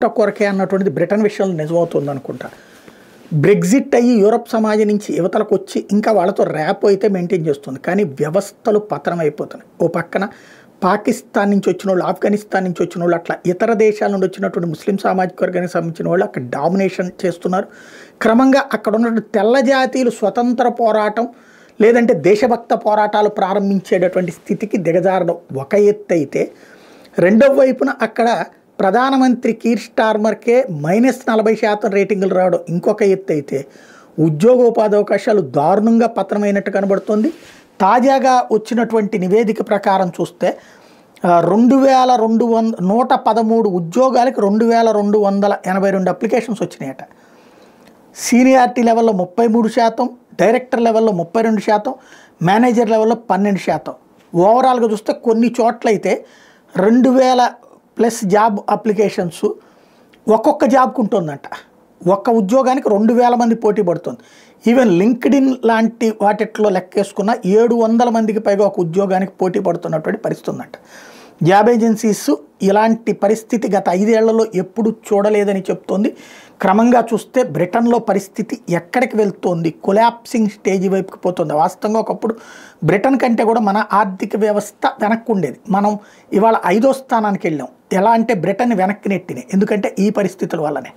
కొరకే అన్నటువంటిది బ్రిటన్ విషయంలో నిజమవుతుంది అనుకుంటా. బ్రెగ్జిట్ అయ్యి యూరప్ సమాజం నుంచి యువతలకు వచ్చి ఇంకా వాళ్ళతో ర్యాప్ అయితే మెయింటైన్ చేస్తుంది. కానీ వ్యవస్థలు పతనం అయిపోతున్నాయి. ఓ పక్కన పాకిస్తాన్ నుంచి వచ్చిన వాళ్ళు, ఆఫ్ఘనిస్తాన్ నుంచి వచ్చిన వాళ్ళు, అట్లా ఇతర దేశాల నుండి వచ్చినటువంటి ముస్లిం సామాజిక వర్గానికి సంబంధించిన వాళ్ళు అక్కడ డామినేషన్ చేస్తున్నారు. క్రమంగా అక్కడ ఉన్నటువంటి తెల్ల జాతీయులు స్వతంత్ర పోరాటం లేదంటే దేశభక్త పోరాటాలు ప్రారంభించేటటువంటి స్థితికి దిగజారడం ఒక ఎత్తు అయితే, రెండవ వైపున అక్కడ ప్రధానమంత్రి కీర్ స్టార్మర్కే -40% రేటింగులు రావడం ఇంకొక ఎత్తు అయితే, ఉద్యోగోపాధి అవకాశాలు దారుణంగా పతనమైనట్టు కనబడుతుంది. తాజాగా వచ్చినటువంటి నివేదిక ప్రకారం చూస్తే 113 ఉద్యోగాలకి 2282 అప్లికేషన్స్ వచ్చినాయట. సీనియారిటీ లెవెల్లో 33%, డైరెక్టర్ లెవెల్లో 32%, మేనేజర్ లెవెల్లో 12%. ఓవరాల్గా చూస్తే కొన్ని చోట్లయితే 2000+ జాబ్ అప్లికేషన్స్ ఒక్కొక్క జాబ్కు ఉంటుందంట. ఒక్క ఉద్యోగానికి 2000 మంది పోటీ పడుతుంది. ఈవెన్ లింక్డ్ఇన్ లాంటి వాటిట్లో లెక్కేసుకున్న 700 మందికి పైగా ఒక ఉద్యోగానికి పోటీ పడుతున్నటువంటి పరిస్థితి ఉందంట. జాబ్ ఏజెన్సీస్ ఇలాంటి పరిస్థితి గత 5 ఏళ్లలో ఎప్పుడు చూడలేదని చెప్తోంది. క్రమంగా చూస్తే బ్రిటన్లో పరిస్థితి ఎక్కడికి వెళ్తోంది, కొలాప్సింగ్ స్టేజ్ వైపుకి పోతుంది. వాస్తవంగా ఒకప్పుడు బ్రిటన్ కంటే కూడా మన ఆర్థిక వ్యవస్థ వెనక్కి ఉండేది. మనం ఇవాళ 5వ స్థానానికి వెళ్ళాం. ఎలా అంటే బ్రిటన్ వెనక్కి నెట్టినాయి. ఎందుకంటే ఈ పరిస్థితుల వల్లనే.